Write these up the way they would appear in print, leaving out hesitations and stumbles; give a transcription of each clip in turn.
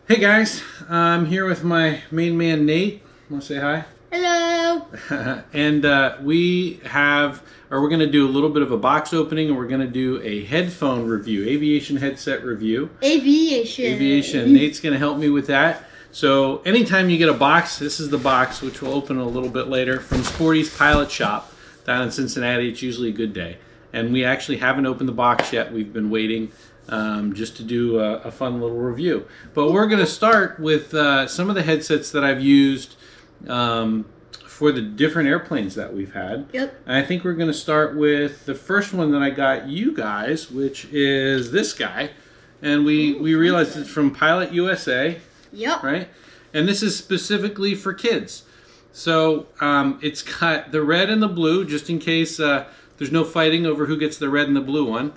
Hey guys, I'm here with my main man Nate. Want to say hi? Hello. And we're going to do a little bit of a box opening, and we're going to do a headphone review, aviation headset review. Aviation. Nate's going to help me with that. So anytime you get a box, this is the box, which we'll open a little bit later, from Sporty's Pilot Shop down in Cincinnati. It's usually a good day. And we actually haven't opened the box yet. We've been waiting just to do a fun little review. But we're going to start with some of the headsets that I've used for the different airplanes that we've had. Yep. And I think we're going to start with the first one that I got you guys, which is this guy. And we realized it's from Pilot USA. Yep. Right? And this is specifically for kids. So it's got the red and the blue, just in case there's no fighting over who gets the red and the blue one.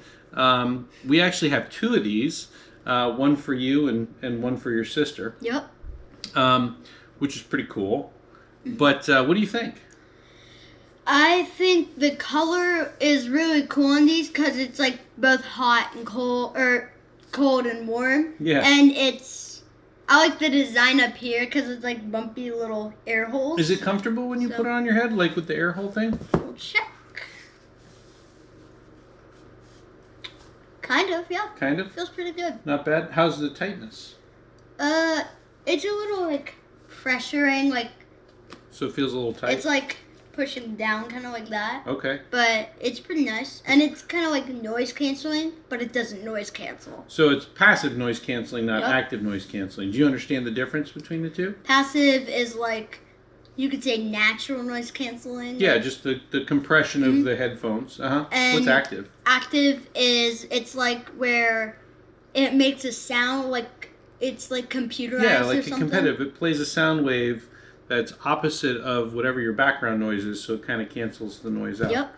We actually have two of these, one for you and one for your sister. Yep. Which is pretty cool. But what do you think? I think the color is really cool on these because it's like both hot and cold, or cold and warm. Yeah. And I like the design up here because it's like bumpy little air holes. Is it comfortable when you put it on your head, like with the air hole thing? We'll check. Kind of, yeah. Kind of? Feels pretty good. Not bad? How's the tightness? It's a little like pressuring, like. So it feels a little tight? It's like pushing down, kind of like that. Okay. But it's pretty nice. And it's kind of like noise canceling, but it doesn't noise cancel. So it's passive noise canceling, not active noise canceling. Do you understand the difference between the two? Passive is like, you could say natural noise canceling. Yeah, just the compression of the headphones. And what's active? Active is, it's like where it makes a sound like it's like computerized. Yeah, like or a something. competitive. It plays a sound wave that's opposite of whatever your background noise is, so it kind of cancels the noise out. Yep.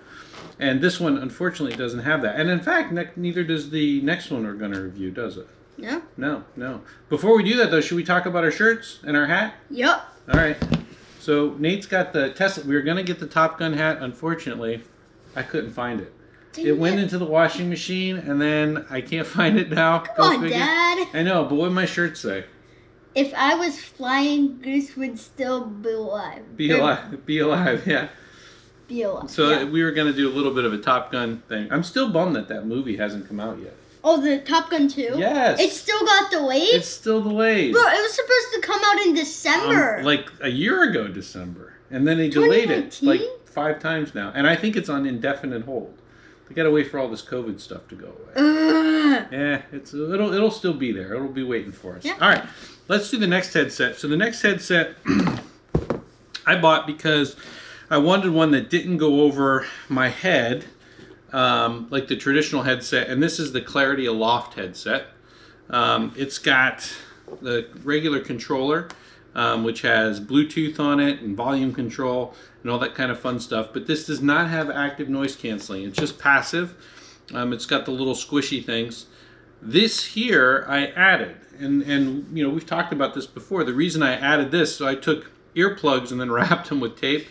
And this one, unfortunately, doesn't have that. And in fact, neither does the next one we're going to review, does it? No. No. Before we do that, though, should we talk about our shirts and our hat? Yep. All right. So Nate's got the Tesla. We were going to get the Top Gun hat. Unfortunately, I couldn't find it. It went into the washing machine, and then I can't find it now. Come on, Dad. I know, but what did my shirt say? If I was flying, Goose would still be alive. Be alive, yeah. Be alive. So yeah. we were going to do a little bit of a Top Gun thing. I'm still bummed that movie hasn't come out yet. Oh, the Top Gun 2? Yes. It still got delayed? It's still delayed. Bro, it was supposed to come out in December. Like a year ago, December. And then they delayed it like 5 times now. And I think it's on indefinite hold. They got to wait for all this COVID stuff to go away. Yeah, it'll still be there. It'll be waiting for us. Yeah. All right, let's do the next headset. So the next headset I bought because I wanted one that didn't go over my head like the traditional headset. And this is the Flight Aloft headset. It's got the regular controller, which has Bluetooth on it and volume control and all that kind of fun stuff. But this does not have active noise canceling. It's just passive. It's got the little squishy things. This here I added, and you know, we've talked about this before. The reason I added this, so I took earplugs and then wrapped them with tape.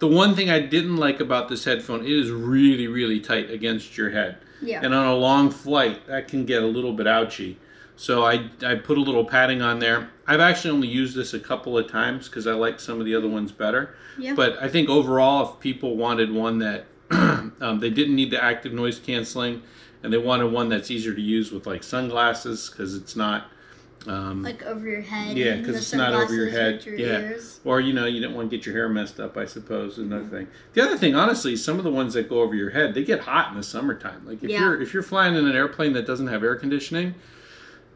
The one thing I didn't like about this headphone, it is really, really tight against your head. Yeah. And on a long flight, that can get a little bit ouchy. So I put a little padding on there. I've actually only used this a couple of times because I like some of the other ones better. Yeah. But I think overall, if people wanted one that they didn't need the active noise canceling, and they wanted one that's easier to use with like sunglasses because it's not like over your head. Yeah, because it's not over your head. Your yeah. ears. Or you don't want to get your hair messed up, I suppose, is another thing. The other thing, honestly, some of the ones that go over your head, they get hot in the summertime. Like if you're flying in an airplane that doesn't have air conditioning.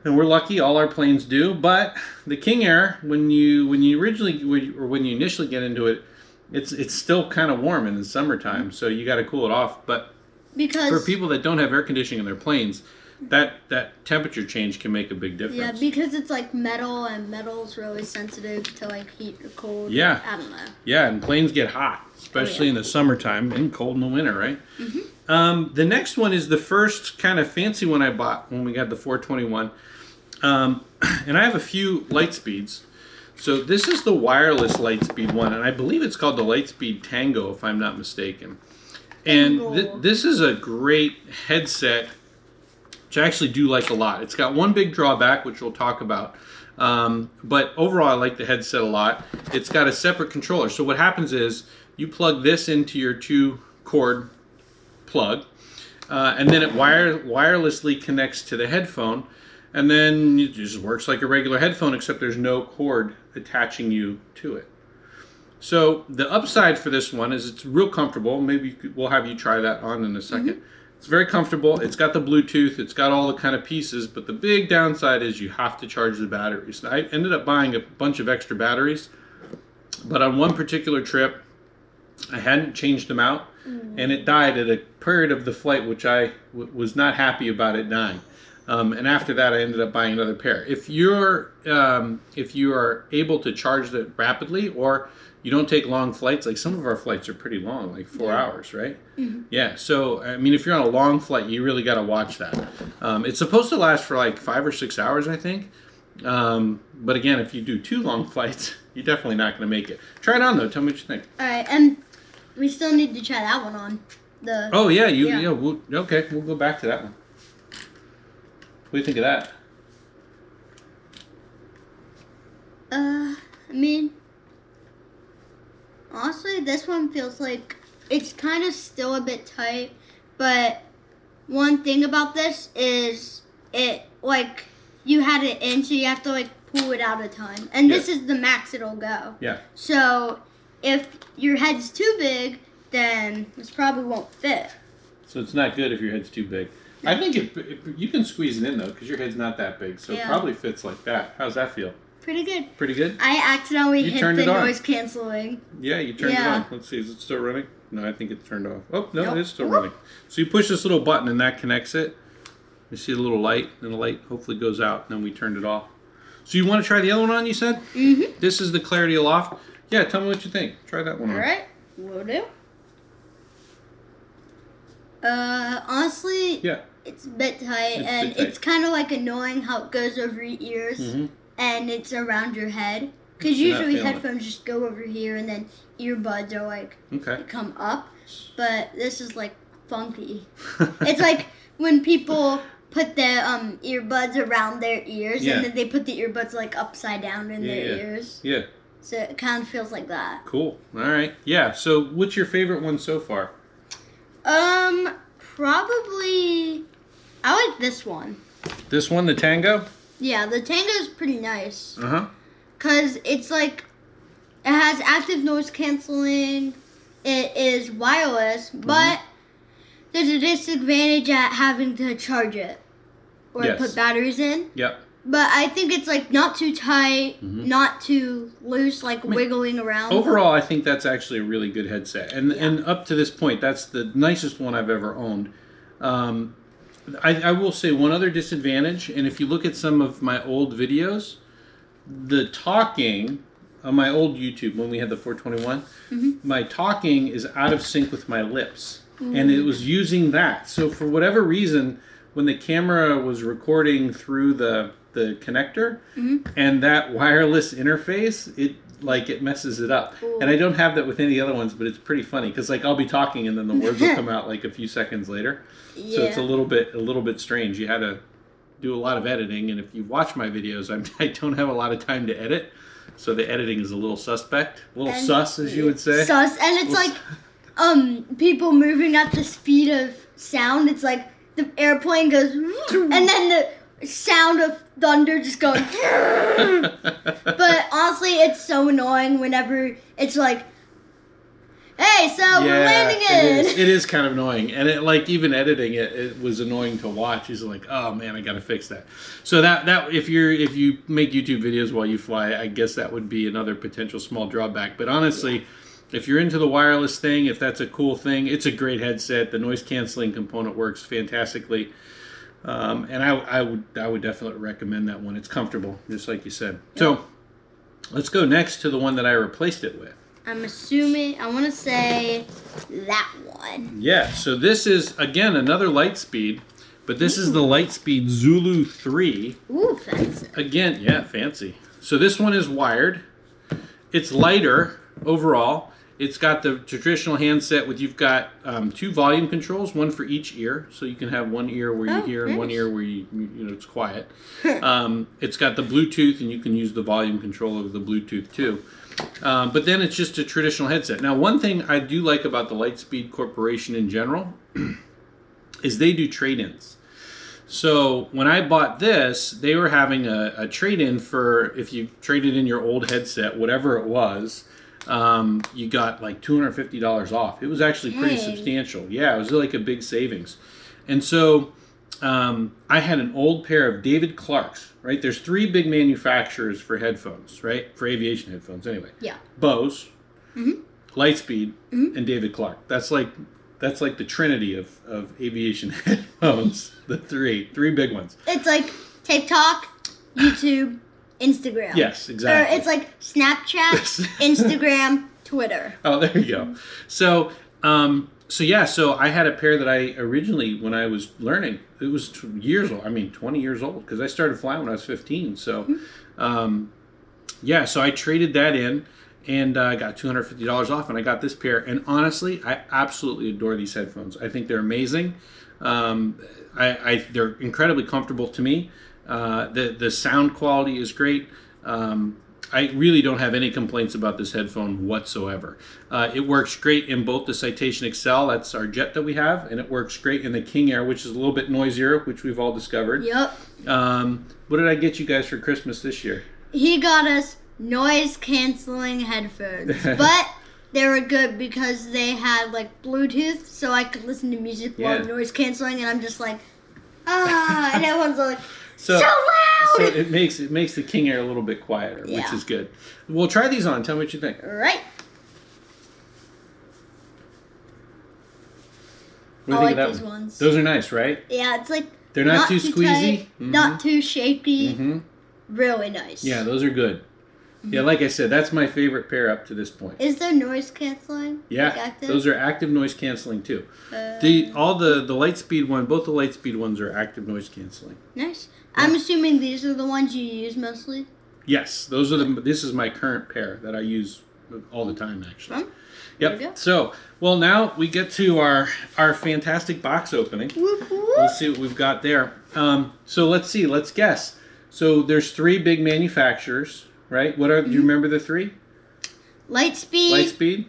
And we're lucky, all our planes do. But the King Air, when you initially get into it, it's still kind of warm in the summertime, so you got to cool it off. But because for people that don't have air conditioning in their planes, that temperature change can make a big difference. Yeah, because it's like metal, and metal's really sensitive to like heat or cold. Yeah. I don't know. Yeah, and planes get hot, especially in the summertime, and cold in the winter, right? Mm-hmm. The next one is the first kind of fancy one I bought when we got the 421. And I have a few Lightspeeds. So this is the wireless Lightspeed one, and I believe it's called the Lightspeed Tango, if I'm not mistaken. And this is a great headset which I actually do like a lot. It's got one big drawback, which we'll talk about. But overall, I like the headset a lot. It's got a separate controller. So what happens is you plug this into your 2-cord plug, and then it wirelessly connects to the headphone, and then it just works like a regular headphone, except there's no cord attaching you to it. So the upside for this one is it's real comfortable. Maybe we'll have you try that on in a second. It's very comfortable. It's got the Bluetooth. It's got all the kind of pieces, but the big downside is you have to charge the batteries. I ended up buying a bunch of extra batteries, but on one particular trip, I hadn't changed them out, and it died at a period of the flight which I was not happy about it dying. And after that, I ended up buying another pair. If you are able to charge that rapidly, or you don't take long flights, like some of our flights are pretty long, like 4 hours, right? Yeah, so I mean, if you're on a long flight, you really got to watch that. It's supposed to last for like 5 or 6 hours, I think. But again, if you do 2 long flights, you're definitely not going to make it. Try it on though. Tell me what you think. All right, and we still need to try that one on. Oh yeah, okay, we'll go back to that one. What do you think of that? I mean, honestly, this one feels like it's kind of still a bit tight, but one thing about this is it, like, you had it in, so you have to, like, pull it out a time. And this is the max it'll go. Yeah. So if your head's too big, then this probably won't fit. So it's not good if your head's too big. I think you can squeeze it in, though, because your head's not that big, so it probably fits like that. How's that feel? Pretty good. Pretty good? I accidentally hit the noise canceling. Yeah, you turned it on. Let's see, is it still running? No, I think it's turned off. Oh, no, it is still running. So you push this little button and that connects it. You see the little light, and the light hopefully goes out, and then we turned it off. So you want to try the other one on, you said? Mm-hmm. This is the Flight Aloft. Yeah, tell me what you think. Try that one on. All right, will do. Honestly, it's a bit tight, it's kind of like annoying how it goes over your ears and it's around your head. Because usually headphones just go over here, and then earbuds are like they come up. But this is like funky. It's like when people put the earbuds around their ears, and then they put the earbuds like upside down in their ears. Yeah. So it kind of feels like that. Cool. All right. Yeah. So what's your favorite one so far? Probably I like this one. This one, the Tango? Yeah, the Tango is pretty nice. Uh-huh. Because it's like, it has active noise canceling, it is wireless, but there's a disadvantage at having to charge it or put batteries in. Yep. But I think it's like not too tight, not too loose, like wiggling around. Overall, I think that's actually a really good headset. And up to this point, that's the nicest one I've ever owned. I will say one other disadvantage, and if you look at some of my old videos, the talking on my old YouTube when we had the 421, my talking is out of sync with my lips. And it was using that. So for whatever reason, when the camera was recording through the connector and that wireless interface, it messes it up. And I don't have that with any other ones, but it's pretty funny because like I'll be talking and then the words will come out like a few seconds later. So it's a little bit strange. You had to do a lot of editing, and if you watch my videos, I don't have a lot of time to edit, so the editing is a little suspect, sus, as you would say. Sus, and it's like people moving at the speed of sound. It's like the airplane goes, and then the sound of thunder just going. But honestly, it's so annoying whenever it's like, hey, so we're landing in. It is kind of annoying, and it like even editing it was annoying to watch. He's like, oh man, I gotta fix that. So that if you make YouTube videos while you fly, I guess that would be another potential small drawback. But honestly, if you're into the wireless thing, if that's a cool thing, it's a great headset. The noise canceling component works fantastically. And I would definitely recommend that one. It's comfortable, just like you said. Yep. So let's go next to the one that I replaced it with. I'm assuming, I want to say that one. Yeah, so this is, again, another Lightspeed, but this is the Lightspeed Zulu 3. Ooh, fancy. Again, yeah, fancy. So this one is wired. It's lighter overall. It's got the traditional handset with you've got 2 volume controls, one for each ear, so you can have one ear where you hear and one ear where you know it's quiet. It's got the Bluetooth, and you can use the volume control of the Bluetooth too. But then it's just a traditional headset. Now, one thing I do like about the Lightspeed Corporation in general is they do trade-ins. So when I bought this, they were having a trade-in for if you traded in your old headset, whatever it was. You got like $250 off. It was actually pretty substantial. Yeah, it was like a big savings. And so I had an old pair of David Clark's, right? There's 3 big manufacturers for headphones, right? For aviation headphones anyway. Yeah. Bose, Lightspeed, and David Clark. That's like the trinity of aviation headphones. The three big ones. It's like TikTok, YouTube, Instagram. Yes, exactly. Or it's like Snapchat, Instagram, Twitter. Oh, there you go. So I had a pair that I originally, when I was learning, it was 20 years old, because I started flying when I was 15. So, so I traded that in, and I got $250 off, and I got this pair. And honestly, I absolutely adore these headphones. I think they're amazing. They're incredibly comfortable to me. The sound quality is great. I really don't have any complaints about this headphone whatsoever. It works great in both the Citation Excel, that's our jet that we have, and it works great in the King Air, which is a little bit noisier, which we've all discovered. Yep. What did I get you guys for Christmas this year? He got us noise-canceling headphones, but they were good because they had like Bluetooth, so I could listen to music while noise-canceling, and I'm just like, and everyone's like, so loud! So it makes the King Air a little bit quieter, which is good. Well, try these on. Tell me what you think. Right. What do you think of these ones? Those are nice, right? Yeah, it's like they're not too squeezy, tight, not too shaky. Really nice. Yeah, those are good. Yeah, like I said, that's my favorite pair up to this point. Is there noise canceling? Yeah, like those are active noise canceling too. The Lightspeed one, both the Lightspeed ones are active noise canceling. Nice. Yeah. I'm assuming these are the ones you use mostly. Yes, those are this is my current pair that I use all the time actually. Yep. So, well, now we get to our fantastic box opening. Whoop, whoop. Let's see what we've got there. So let's see. Let's guess. So there's 3 big manufacturers. Right? What are? Do you remember the 3? Lightspeed.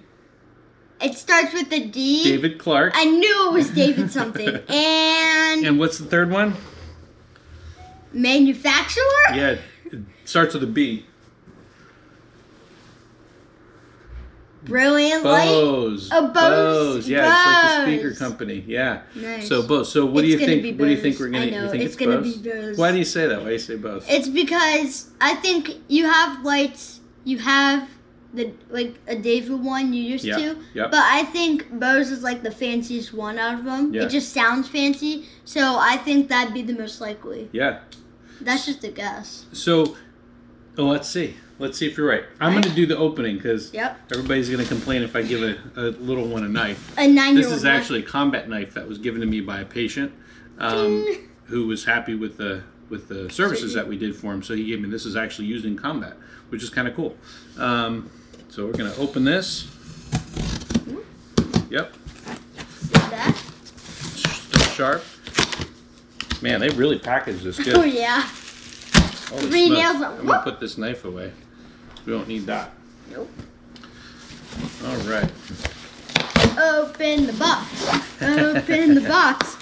It starts with a D. David Clark. I knew it was David something. And what's the 3rd one? Manufacturer? Yeah, it starts with a B. Brilliant Bose. Light. Oh, Bose. Yeah, Bose. It's like the speaker company. Yeah. Nice. So Bose. So what do you think? What do you think we're gonna? I know. You think it's gonna Bose? be Bose. Why do you say that? Why do you say Bose? It's because I think you have lights. You have a David one you used to. Yep. But I think Bose is like the fanciest one out of them. Yeah. It just sounds fancy. So I think that'd be the most likely. Yeah. That's just a guess. So, let's see. Let's see if you're right. I'm going to do the opening because everybody's going to complain if I give a little one a knife. A 9-year-old. This is actually a combat knife that was given to me by a patient who was happy with the services that we did for him. So he gave me this. Is actually used in combat, which is kind of cool. So we're going to open this. Yep. That. Still sharp. Man, they really packaged this good. Oh yeah. Holy smokes. I'm going to put this knife away. We don't need that. Nope. All right. Open the box. Open the box.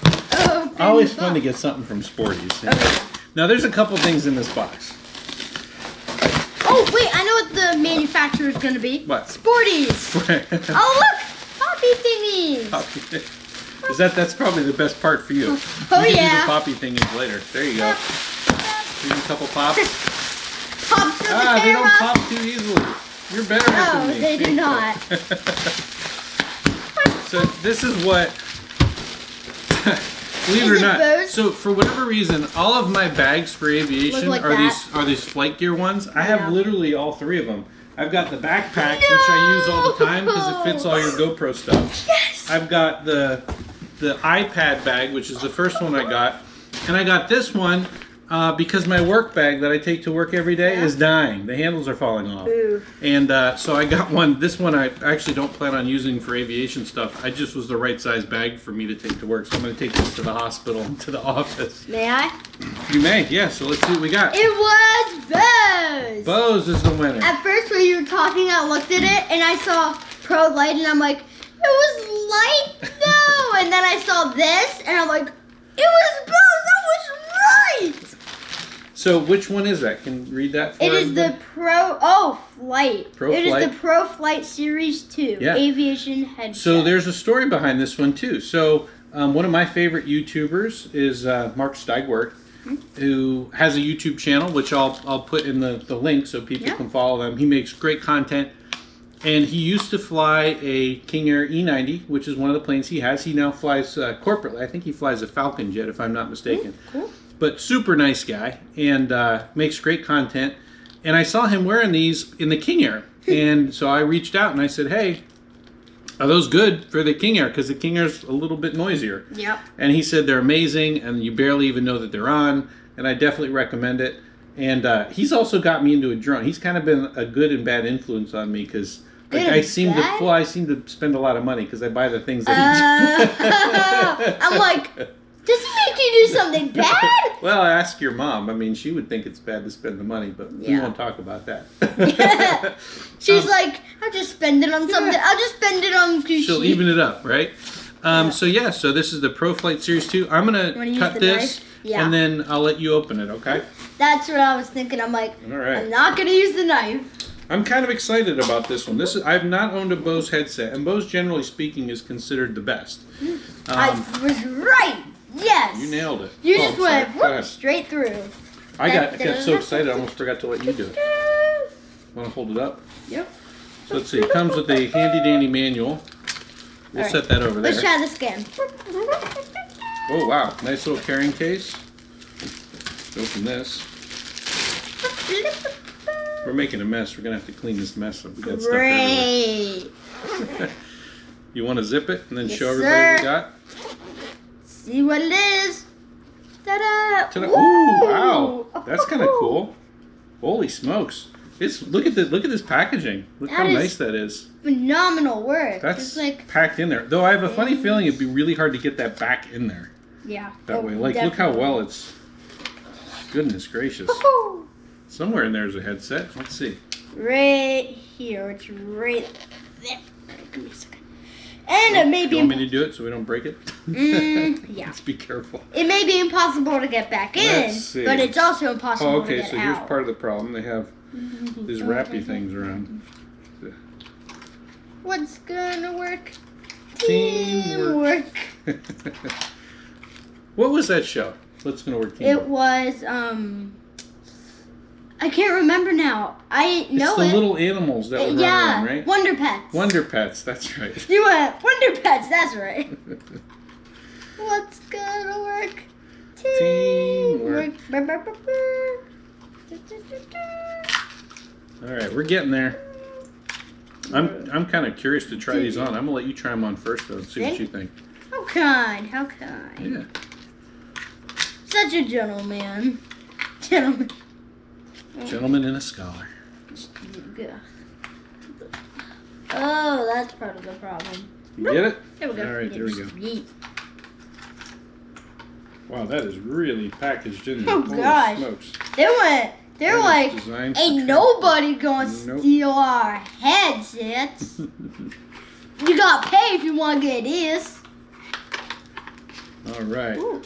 Open Always the fun box. to get something from Sporties. Okay. Now, there's a couple things in this box. Oh, wait. I know what the manufacturer is going to be. What? Sporties. Oh, look. Poppy thingies. Poppy. That's probably the best part for you. Oh, you can yeah. do the poppy thingies later. There you go. Here's a couple pops. Pop to the camera. They don't pop too easily. You're better than me. No, they do not. So this is what, believe it or not. Bose? So for whatever reason, all of my bags for aviation like are these flight gear ones. I have literally all 3 of them. I've got the backpack, which I use all the time because it fits all your GoPro stuff. Yes. I've got the iPad bag, which is the first one I got, and I got this one. Because my work bag that I take to work every day is dying. The handles are falling off. Ooh. And so I got one. This one I actually don't plan on using for aviation stuff. I just was the right size bag for me to take to work. So I'm going to take this to the hospital and to the office. May I? You may, yeah. So let's see what we got. It was Bose. Bose is the winner. At first when you were talking, I looked at it and I saw proflight and I'm like, it was light though. And then I saw this and I'm like, it was Bose. That was right. So which one is that? Can you read that for It is the Flight. It is the Proflight Series 2 aviation headset. So there's a story behind this one too. So one of my favorite YouTubers is Mark Steigwerth, who has a YouTube channel, which I'll put in the link so people can follow them. He makes great content. And he used to fly a King Air E90, which is one of the planes he has. He now flies corporately. I think he flies a Falcon jet, if I'm not mistaken. Cool. But super nice guy, and makes great content. And I saw him wearing these in the King Air. And so I reached out and I said, hey, are those good for the King Air? Because the King Air's a little bit noisier. Yep. And he said they're amazing, and you barely even know that they're on. And I definitely recommend it. And he's also got me into a drone. He's kind of been a good and bad influence on me because I seem to spend a lot of money because I buy the things that he I'm like, does he make you do something bad? Well, ask your mom. I mean, she would think it's bad to spend the money, but we won't talk about that. She's like, I'll just spend it on something. I'll just spend it on Gucci. She'll even it up, right? So this is the ProFlight Series 2. I'm going to cut this, and then I'll let you open it, okay? That's what I was thinking. I'm like, all right. I'm not going to use the knife. I'm kind of excited about this one. I've not owned a Bose headset, and Bose, generally speaking, is considered the best. I was right. Yes. You nailed it. You just went straight through. I got so excited I almost forgot to let you do it. Want to hold it up? Yep. So let's see. It comes with a handy-dandy manual. We'll set that over there. Let's try this again. Oh, wow. Nice little carrying case. Open this. We're making a mess. We're going to have to clean this mess up. We got stuff everywhere. You want to zip it and then show everybody what we got? See what it is. Ta-da! Ta-da. Ooh, wow. That's kind of cool. Holy smokes. Look at this packaging. Look how nice that is. Phenomenal work. That's like packed in there. Though I have a funny feeling it'd be really hard to get that back in there. Yeah. That way. Like, look how well it's... Goodness gracious. Somewhere in there is a headset. Let's see. Right here. It's right there. Give me a second. And it may be... You want me to do it so we don't break it? Yeah. Let's be careful. It may be impossible to get back in, but it's also impossible to get out. Okay, so here's part of the problem. They have these wrappy things around. What's gonna work? Teamwork. What was that show? What's gonna work? Teamwork? It was, I can't remember now. I know it's the little animals that would run around, right? Wonder Pets. Wonder Pets, that's right. You went, Wonder Pets, that's right. What's gonna work? Teamwork. All right, we're getting there. I'm kind of curious to try these on. I'm gonna let you try them on first, though, and see what you think. How kind, how kind. Yeah. Such a gentleman. Gentleman and a scholar. Oh, that's part of the problem. You get it? There we go. All right, there we go. Wow, that is really packaged in there. Oh, gosh. Smokes. They're like, ain't nobody gonna steal our headsets. You gotta pay if you wanna get this. All right. Ooh.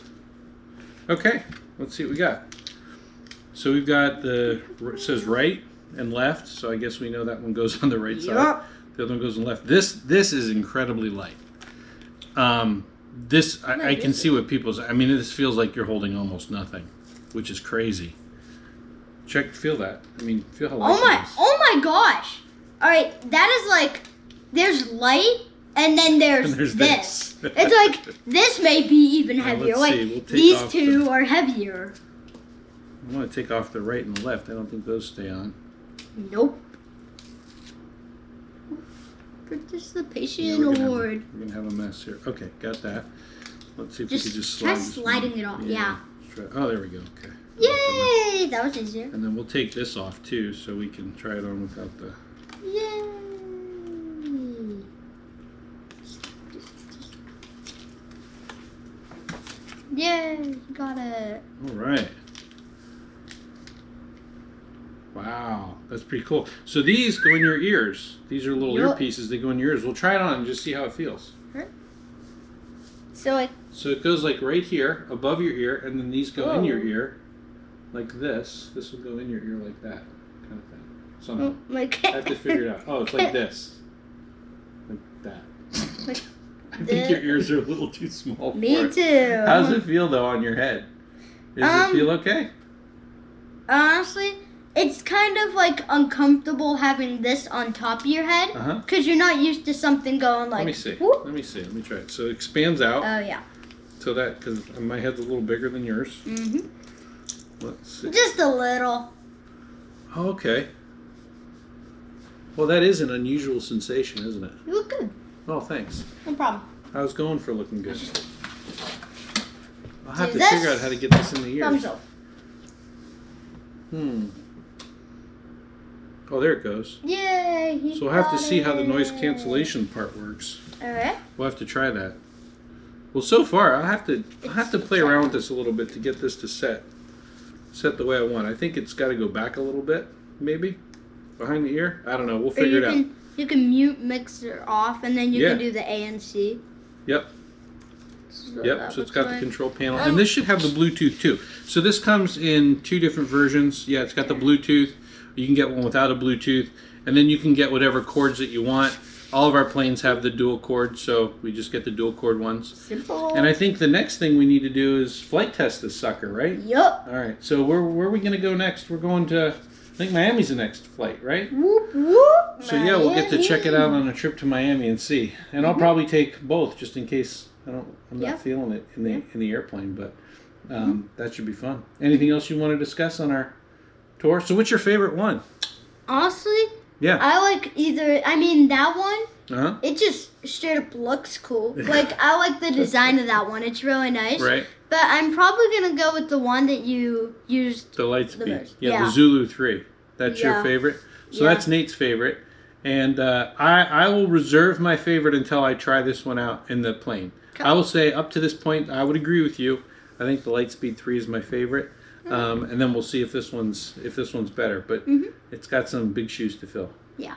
Okay, let's see what we got. So we've got it says right and left, so I guess we know that one goes on the right side. The other one goes on the left. This is incredibly light. I can see what people's... I mean, this feels like you're holding almost nothing, which is crazy. Feel that. I mean, feel how light it is. Oh my gosh. All right, that is like, there's light, and then there's this. It's like, this may be even heavier. Like, these two are heavier. I want to take off the right and the left. I don't think those stay on. Nope. Participation award. We're going to have a mess here. Okay, got that. Let's see if we can just sliding it off. Yeah. Oh, there we go. Okay. Yay! That was easier. And then we'll take this off too, so we can try it on without the... Yay! Yay! Got it. All right. Wow, that's pretty cool. So these go in your ears. These are little earpieces. They go in your ears. We'll try it on and just see how it feels. Huh? So it goes like right here, above your ear, and then these go in your ear, like this. This will go in your ear like that, kind of thing. Somehow. I have to figure it out. Oh, it's like this, like that. I think your ears are a little too small for it. Me too. How does it feel though on your head? Does it feel okay? Honestly, it's kind of like uncomfortable having this on top of your head because you're not used to something going like. Let me see. Whoop. Let me see. Let me try it. So it expands out. Oh yeah. So that, because my head's a little bigger than yours. Mhm. Let's see. Just a little. Oh, okay. Well, that is an unusual sensation, isn't it? You look good. Oh, thanks. No problem. I was going for looking good. I'll have to this. figure out how to get this in the ears. Thumbs up. Oh, there it goes. Yay! So we'll have to see how the noise cancellation part works. Alright. We'll have to try that. Well, so far I'll have to play around with this a little bit to get this to set the way I want. I think it's got to go back a little bit, maybe behind the ear. I don't know. We'll figure it out. You can mute mixer off, and then you can do the A and C. Yep. So it's got the control panel, and this should have the Bluetooth too. So this comes in 2 different versions. Yeah, it's got the Bluetooth. You can get one without a Bluetooth, and then you can get whatever cords that you want. All of our planes have the dual cord, so we just get the dual cord ones. Simple. And I think the next thing we need to do is flight test this sucker, right? Yup. All right. So where are we going to go next? We're going to, I think Miami's the next flight, right? Whoop whoop. So yeah, we'll get to check it out on a trip to Miami and see. And I'll probably take both just in case I'm not feeling it in the airplane, but that should be fun. Anything else you want to discuss on our tour? So what's your favorite one? Honestly, yeah, I like either. I mean, that one. It just straight up looks cool. Like I like the design of that one. It's really nice. Right. But I'm probably gonna go with the one that you used. The Lightspeed. Yeah, yeah, the Zulu 3. That's your favorite. So that's Nate's favorite. And I will reserve my favorite until I try this one out in the plane. I will say up to this point, I would agree with you. I think the Lightspeed 3 is my favorite. And then we'll see if this one's better. But it's got some big shoes to fill. Yeah.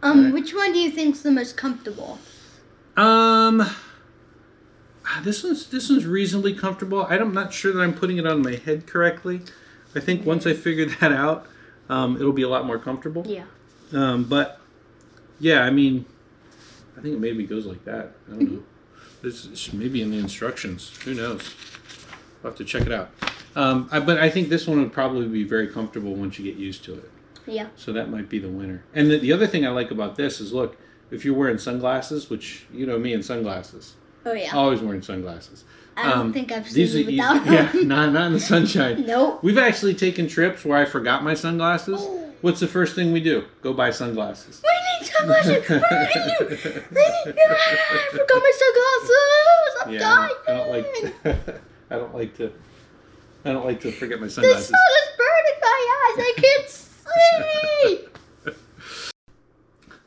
Which one do you think's the most comfortable? This one's reasonably comfortable. I'm not sure that I'm putting it on my head correctly. I think once I figure that out, it'll be a lot more comfortable. Yeah. But yeah, I mean, I think it maybe goes like that. I don't know. This maybe in the instructions. Who knows? I'll have to check it out. But I think this one would probably be very comfortable once you get used to it. Yeah. So that might be the winner. And the other thing I like about this is, look, if you're wearing sunglasses, which you know me and sunglasses. Oh yeah. Always wearing sunglasses. I don't think I've seen you without them. Yeah, not in the sunshine. Nope. We've actually taken trips where I forgot my sunglasses. Oh. What's the first thing we do? Go buy sunglasses. We need sunglasses. What are we gonna do? I forgot my sunglasses. I'm dying. I don't like to forget my sunglasses. The sun is burning my eyes. I can't see.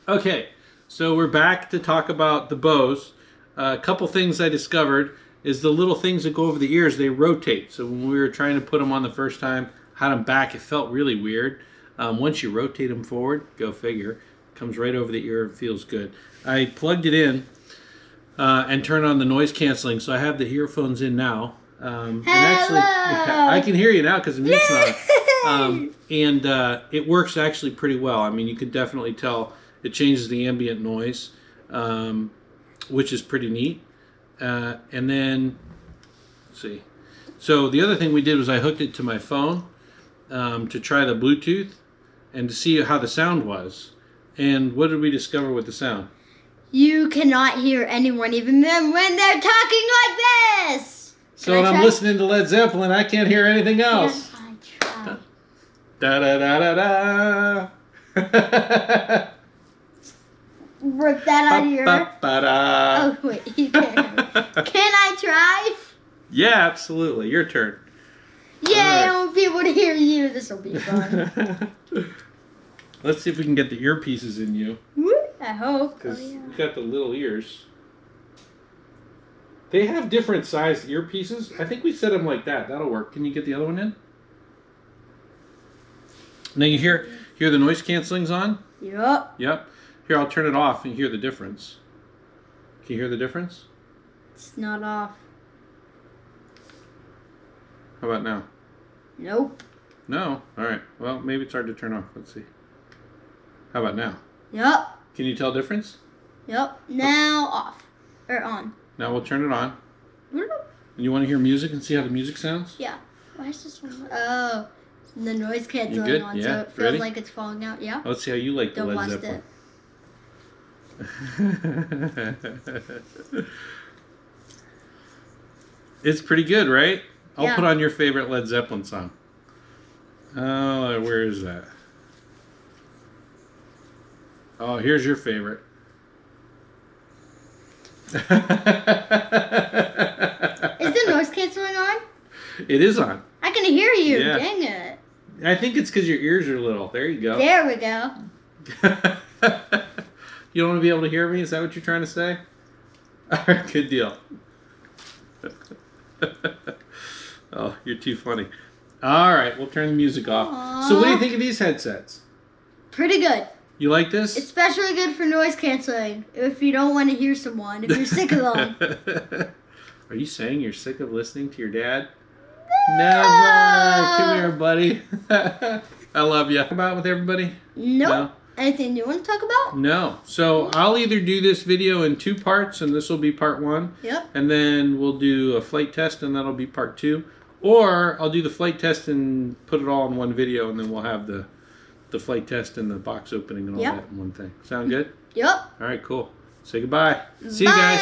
Okay, so we're back to talk about the Bose. A couple things I discovered is the little things that go over the ears, they rotate. So when we were trying to put them on the first time, had them back, it felt really weird. Once you rotate them forward, go figure, comes right over the ear, it feels good. I plugged it in and turned on the noise canceling, so I have the earphones in now. And actually, I can hear you now because the mute's on. And it works actually pretty well. I mean, you can definitely tell it changes the ambient noise, which is pretty neat. And then, let's see. So the other thing we did was I hooked it to my phone to try the Bluetooth and to see how the sound was. And what did we discover with the sound? You cannot hear anyone even when they're talking like this. So when I'm listening to Led Zeppelin, I can't hear anything else. Can I try? Da da da da da. Rip that out of your... Oh, wait, you can't hear me. Can I try? Yeah, absolutely. Your turn. Yay, right. I want people to hear you. This will be fun. Let's see if we can get the earpieces in you. I hope. Because you got the little ears. They have different sized earpieces. I think we set them like that. That'll work. Can you get the other one in? Now you hear the noise canceling's on? Yep. Yep. Here, I'll turn it off and hear the difference. Can you hear the difference? It's not off. How about now? Nope. No? Alright. Well, maybe it's hard to turn off. Let's see. How about now? Yep. Can you tell difference? Yep. Now off. Or on. Now we'll turn it on. You want to hear music and see how the music sounds? Yeah. Why is this one? Oh. The noise canceling on, so it feels like it's falling out. Yeah. Let's see how you like the Led Zeppelin. It's pretty good, right? I'll put on your favorite Led Zeppelin song. Oh, where is that? Oh, here's your favorite. Is the noise canceling on? It is on. I can hear you. Yeah. Dang it. I think it's because your ears are little. There you go. There we go. You don't want to be able to hear me? Is that what you're trying to say? All right, good deal. Oh, you're too funny. All right, we'll turn the music off. Aww. So what do you think of these headsets? Pretty good. You like this? Especially good for noise canceling if you don't want to hear someone, if you're sick of them. Are you saying you're sick of listening to your dad? Never. Come here, buddy. I love you. Talk about with everybody? Nope. No. Anything you want to talk about? No. So I'll either do this video in 2 parts, and this will be part 1. Yep. And then we'll do a flight test, and that'll be part 2. Or I'll do the flight test and put it all in one video, and then we'll have the flight test and the box opening and all that in one thing. Sound good? Yep. All right, cool. Say goodbye. See you guys.